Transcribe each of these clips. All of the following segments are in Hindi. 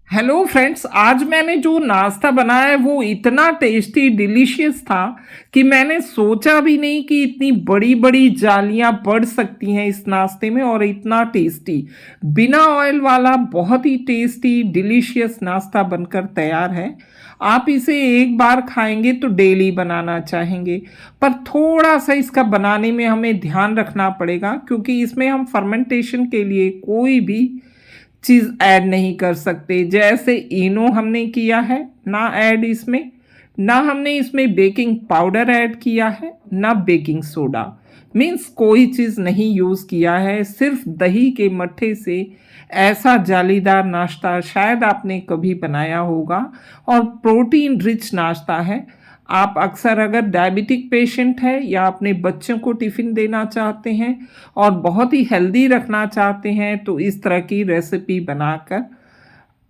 हेलो फ्रेंड्स, आज मैंने जो नाश्ता बनाया है वो इतना टेस्टी डिलीशियस था कि मैंने सोचा भी नहीं कि इतनी बड़ी बड़ी जालियां पड़ सकती हैं इस नाश्ते में। और इतना टेस्टी बिना ऑयल वाला बहुत ही टेस्टी डिलीशियस नाश्ता बनकर तैयार है। आप इसे एक बार खाएंगे तो डेली बनाना चाहेंगे। पर थोड़ा सा इसका बनाने में हमें ध्यान रखना पड़ेगा, क्योंकि इसमें हम फर्मेंटेशन के लिए कोई भी चीज़ ऐड नहीं कर सकते। जैसे इनो हमने किया है ना ऐड इसमें, ना हमने इसमें बेकिंग पाउडर ऐड किया है, ना बेकिंग सोडा। मीन्स कोई चीज़ नहीं यूज़ किया है। सिर्फ दही के मट्ठे से ऐसा जालीदार नाश्ता शायद आपने कभी बनाया होगा। और प्रोटीन रिच नाश्ता है। आप अक्सर अगर डायबिटिक पेशेंट है या अपने बच्चों को टिफ़िन देना चाहते हैं और बहुत ही हेल्दी रखना चाहते हैं तो इस तरह की रेसिपी बनाकर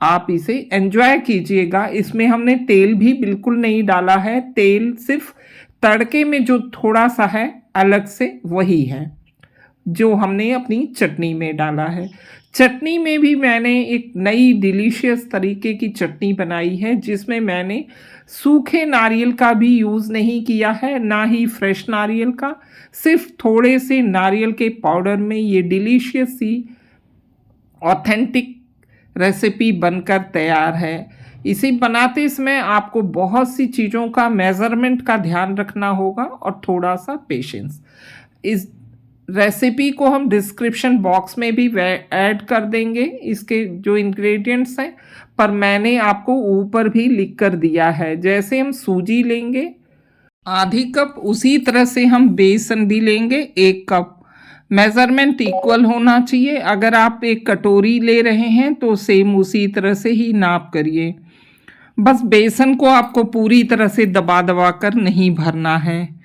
आप इसे एंजॉय कीजिएगा। इसमें हमने तेल भी बिल्कुल नहीं डाला है। तेल सिर्फ तड़के में जो थोड़ा सा है अलग से वही है जो हमने अपनी चटनी में डाला है। चटनी में भी मैंने एक नई डिलीशियस तरीके की चटनी बनाई है, जिसमें मैंने सूखे नारियल का भी यूज़ नहीं किया है, ना ही फ्रेश नारियल का। सिर्फ थोड़े से नारियल के पाउडर में ये डिलीशियस सी ऑथेंटिक रेसिपी बनकर तैयार है। इसे बनाते समय आपको बहुत सी चीज़ों का मेज़रमेंट का ध्यान रखना होगा और थोड़ा सा पेशेंस। इस रेसिपी को हम डिस्क्रिप्शन बॉक्स में भी ऐड कर देंगे, इसके जो इंग्रेडिएंट्स हैं, पर मैंने आपको ऊपर भी लिख कर दिया है। जैसे हम सूजी लेंगे आधी कप, उसी तरह से हम बेसन भी लेंगे 1 कप। मेज़रमेंट इक्वल होना चाहिए। अगर आप एक कटोरी ले रहे हैं तो सेम उसी तरह से ही नाप करिए। बस बेसन को आपको पूरी तरह से दबा दबा कर नहीं भरना है।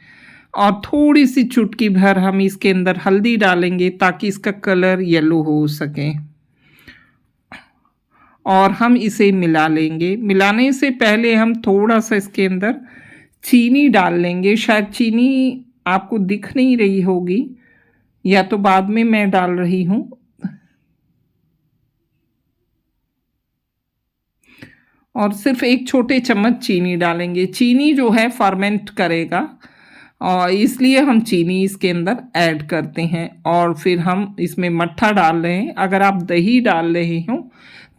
और थोड़ी सी चुटकी भर हम इसके अंदर हल्दी डालेंगे ताकि इसका कलर येलो हो सके। और हम इसे मिला लेंगे। मिलाने से पहले हम थोड़ा सा इसके अंदर चीनी डाल लेंगे। शायद चीनी आपको दिख नहीं रही होगी, या तो बाद में मैं डाल रही हूँ। और सिर्फ 1 छोटे चम्मच चीनी डालेंगे। चीनी जो है फर्मेंट करेगा और इसलिए हम चीनी इसके अंदर ऐड करते हैं। और फिर हम इसमें मट्ठा डाल रहे हैं। अगर आप दही डाल रहे हो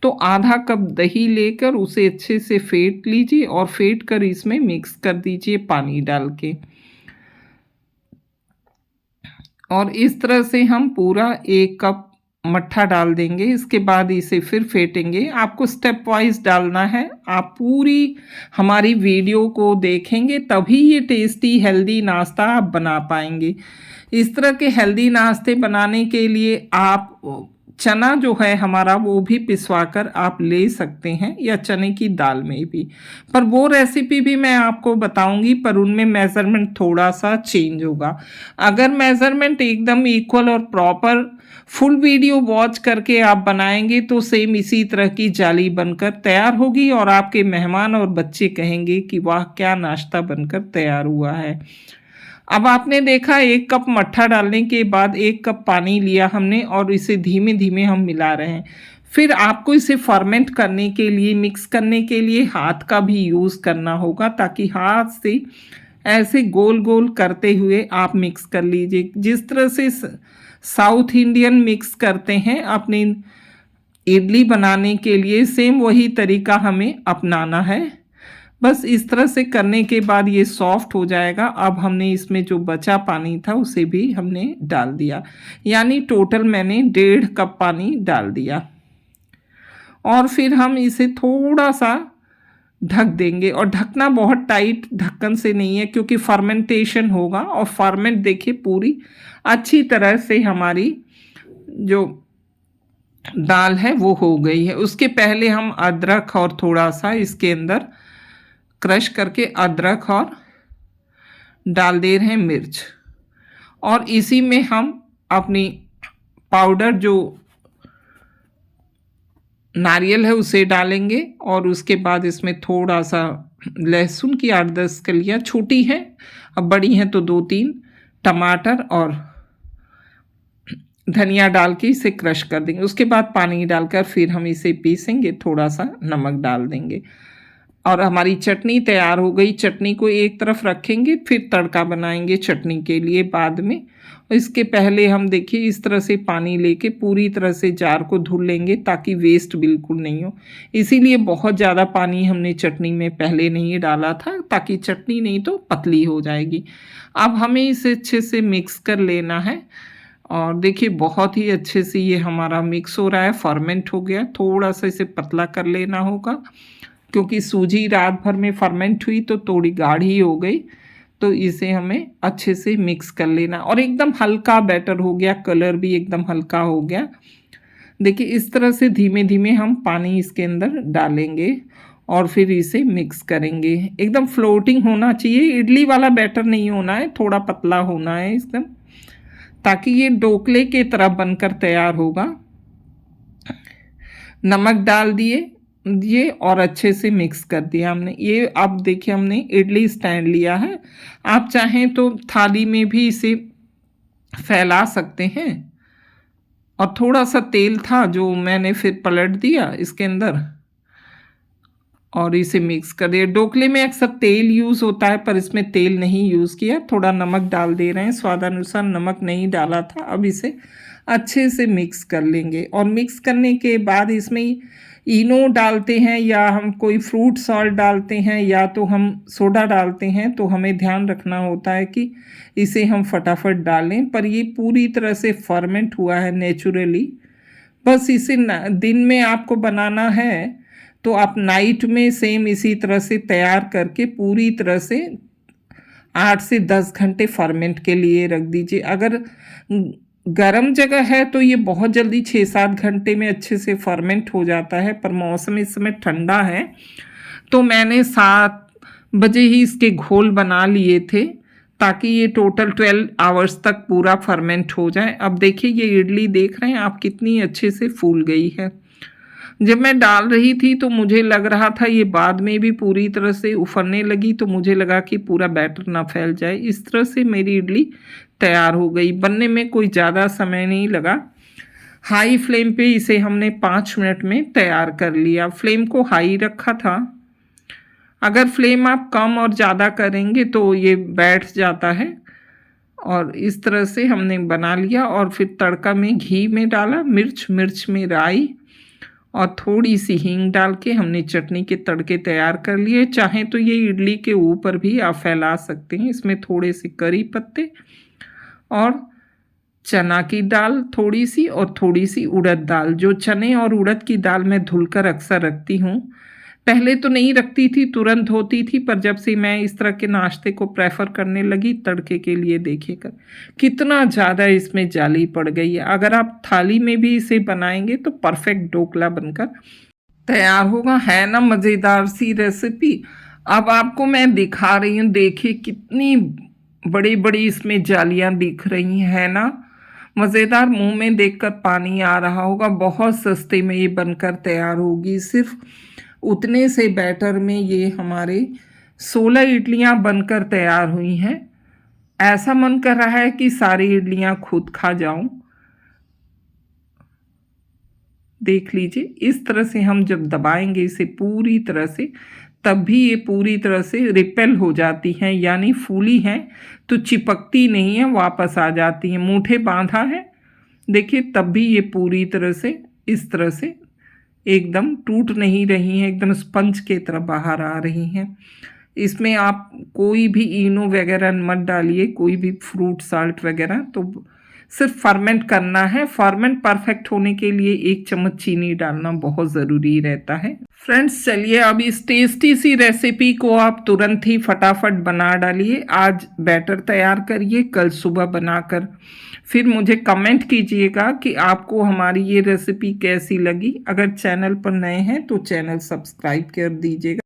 तो आधा कप दही लेकर उसे अच्छे से फेंट लीजिए और फेंट कर इसमें मिक्स कर दीजिए पानी डाल के। और इस तरह से हम पूरा 1 कप मट्ठा डाल देंगे। इसके बाद इसे फिर फेंटेंगे। आपको स्टेप वाइज डालना है। आप पूरी हमारी वीडियो को देखेंगे तभी ये टेस्टी हेल्दी नाश्ता आप बना पाएंगे। इस तरह के हेल्दी नाश्ते बनाने के लिए आप चना जो है हमारा वो भी पिसवा कर आप ले सकते हैं, या चने की दाल में भी। पर वो रेसिपी भी मैं आपको बताऊंगी, पर उनमें मेज़रमेंट थोड़ा सा चेंज होगा। अगर मेज़रमेंट एकदम इक्वल और प्रॉपर फुल वीडियो वॉच करके आप बनाएंगे तो सेम इसी तरह की जाली बनकर तैयार होगी और आपके मेहमान और बच्चे कहेंगे कि वाह क्या नाश्ता बनकर तैयार हुआ है। अब आपने देखा 1 कप मट्ठा डालने के बाद 1 कप पानी लिया हमने और इसे धीमे धीमे हम मिला रहे हैं। फिर आपको इसे फर्मेंट करने के लिए, मिक्स करने के लिए हाथ का भी यूज़ करना होगा, ताकि हाथ से ऐसे गोल गोल करते हुए आप मिक्स कर लीजिए। जिस तरह से साउथ इंडियन मिक्स करते हैं अपनी इडली बनाने के लिए, सेम वही तरीका हमें अपनाना है। बस इस तरह से करने के बाद ये सॉफ्ट हो जाएगा। अब हमने इसमें जो बचा पानी था उसे भी हमने डाल दिया, यानी टोटल मैंने 1.5 कप पानी डाल दिया। और फिर हम इसे थोड़ा सा ढक देंगे। और ढकना बहुत टाइट ढक्कन से नहीं है, क्योंकि फर्मेंटेशन होगा। और फर्मेंट देखिए पूरी अच्छी तरह से हमारी जो दाल है वो हो गई है। उसके पहले हम अदरक और थोड़ा सा इसके अंदर क्रश करके अदरक और डाल दे रहे हैं मिर्च। और इसी में हम अपनी पाउडर जो नारियल है उसे डालेंगे। और उसके बाद इसमें थोड़ा सा लहसुन की 8-10 कलियाँ, छोटी हैं, अब बड़ी हैं तो 2-3 टमाटर, और धनिया डाल के इसे क्रश कर देंगे। उसके बाद पानी डालकर फिर हम इसे पीसेंगे, थोड़ा सा नमक डाल देंगे और हमारी चटनी तैयार हो गई। चटनी को एक तरफ रखेंगे, फिर तड़का बनाएंगे चटनी के लिए बाद में। इसके पहले हम देखिए इस तरह से पानी लेके पूरी तरह से जार को धुल लेंगे ताकि वेस्ट बिल्कुल नहीं हो। इसीलिए बहुत ज़्यादा पानी हमने चटनी में पहले नहीं डाला था, ताकि चटनी नहीं तो पतली हो जाएगी। अब हमें इसे अच्छे से मिक्स कर लेना है और देखिए बहुत ही अच्छे से ये हमारा मिक्स हो रहा है, फर्मेंट हो गया। थोड़ा सा इसे पतला कर लेना होगा क्योंकि सूजी रात भर में फर्मेंट हुई तो थोड़ी गाढ़ी हो गई। तो इसे हमें अच्छे से मिक्स कर लेना और एकदम हल्का बैटर हो गया, कलर भी एकदम हल्का हो गया। देखिए इस तरह से धीमे धीमे हम पानी इसके अंदर डालेंगे और फिर इसे मिक्स करेंगे। एकदम फ्लोटिंग होना चाहिए, इडली वाला बैटर नहीं होना है, थोड़ा पतला होना है एकदम, ताकि ये ढोकले के तरह बनकर तैयार होगा। नमक डाल दिए ये और अच्छे से मिक्स कर दिया हमने। ये अब देखिए हमने इडली स्टैंड लिया है, आप चाहें तो थाली में भी इसे फैला सकते हैं। और थोड़ा सा तेल था जो मैंने फिर पलट दिया इसके अंदर और इसे मिक्स कर दिया। ढोकले में अक्सर तेल यूज़ होता है पर इसमें तेल नहीं यूज़ किया, थोड़ा नमक डाल दे रहे हैं, स्वादानुसार नमक नहीं डाला था। अब इसे अच्छे से मिक्स कर लेंगे और मिक्स करने के बाद इसमें इनो डालते हैं या हम कोई फ्रूट सॉल्ट डालते हैं या तो हम सोडा डालते हैं, तो हमें ध्यान रखना होता है कि इसे हम फटाफट डालें। पर ये पूरी तरह से फर्मेंट हुआ है नेचुरली। बस इसे दिन में आपको बनाना है तो आप नाइट में सेम इसी तरह से तैयार करके पूरी तरह से 8 से 10 घंटे फर्मेंट के लिए रख दीजिए। अगर गर्म जगह है तो ये बहुत जल्दी 6-7 घंटे में अच्छे से फर्मेंट हो जाता है, पर मौसम इस समय ठंडा है तो मैंने 7 बजे ही इसके घोल बना लिए थे ताकि ये टोटल 12 आवर्स तक पूरा फर्मेंट हो जाए। अब देखिए ये इडली देख रहे हैं आप कितनी अच्छे से फूल गई है। जब मैं डाल रही थी तो मुझे लग रहा था ये बाद में भी पूरी तरह से उफरने लगी, तो मुझे लगा कि पूरा बैटर ना फैल जाए। इस तरह से मेरी इडली तैयार हो गई। बनने में कोई ज़्यादा समय नहीं लगा। हाई फ्लेम पे इसे हमने 5 मिनट में तैयार कर लिया। फ्लेम को हाई रखा था, अगर फ्लेम आप कम और ज़्यादा करेंगे तो ये बैठ जाता है। और इस तरह से हमने बना लिया और फिर तड़का में घी में डाला, मिर्च में राई और थोड़ी सी हींग डाल के हमने चटनी के तड़के तैयार कर लिए। चाहें तो ये इडली के ऊपर भी आप फैला सकते हैं। इसमें थोड़े से करी पत्ते और चना की दाल थोड़ी सी और थोड़ी सी उड़द दाल। जो चने और उड़द की दाल मैं धुलकर अक्सर रखती हूँ, पहले तो नहीं रखती थी, तुरंत होती थी, पर जब से मैं इस तरह के नाश्ते को प्रेफर करने लगी तड़के के लिए, देखिएगा कितना ज़्यादा इसमें जाली पड़ गई है। अगर आप थाली में भी इसे बनाएंगे तो परफेक्ट ढोकला बनकर तैयार होगा। है ना मज़ेदार सी रेसिपी। अब आपको मैं दिखा रही हूँ, देखिए कितनी बड़ी बड़ी इसमें जालियाँ दिख रही हैं ना, मज़ेदार। मुंह में देखकर पानी आ रहा होगा। बहुत सस्ते में ये बनकर तैयार होगी। सिर्फ उतने से बैटर में ये हमारे 16 इडलियां बनकर तैयार हुई हैं। ऐसा मन कर रहा है कि सारी इडलियां खुद खा जाऊं। देख लीजिए इस तरह से हम जब दबाएंगे इसे पूरी तरह से, तब भी ये पूरी तरह से रिपेल हो जाती हैं, यानी फूली हैं तो चिपकती नहीं है, वापस आ जाती हैं। मूठे बांधा है देखिए, तब भी ये पूरी तरह से इस तरह से एकदम टूट नहीं रही हैं, एकदम स्पंज के तरह बाहर आ रही हैं। इसमें आप कोई भी इनो वगैरह मत डालिए, कोई भी फ्रूट साल्ट वगैरह, तो सिर्फ फर्मेंट करना है। फर्मेंट परफेक्ट होने के लिए 1 चम्मच चीनी डालना बहुत ज़रूरी रहता है। फ्रेंड्स चलिए अब इस टेस्टी सी रेसिपी को आप तुरंत ही फटाफट बना डालिए। आज बैटर तैयार करिए, कल सुबह बनाकर फिर मुझे कमेंट कीजिएगा कि आपको हमारी ये रेसिपी कैसी लगी। अगर चैनल पर नए हैं तो चैनल सब्सक्राइब कर दीजिएगा।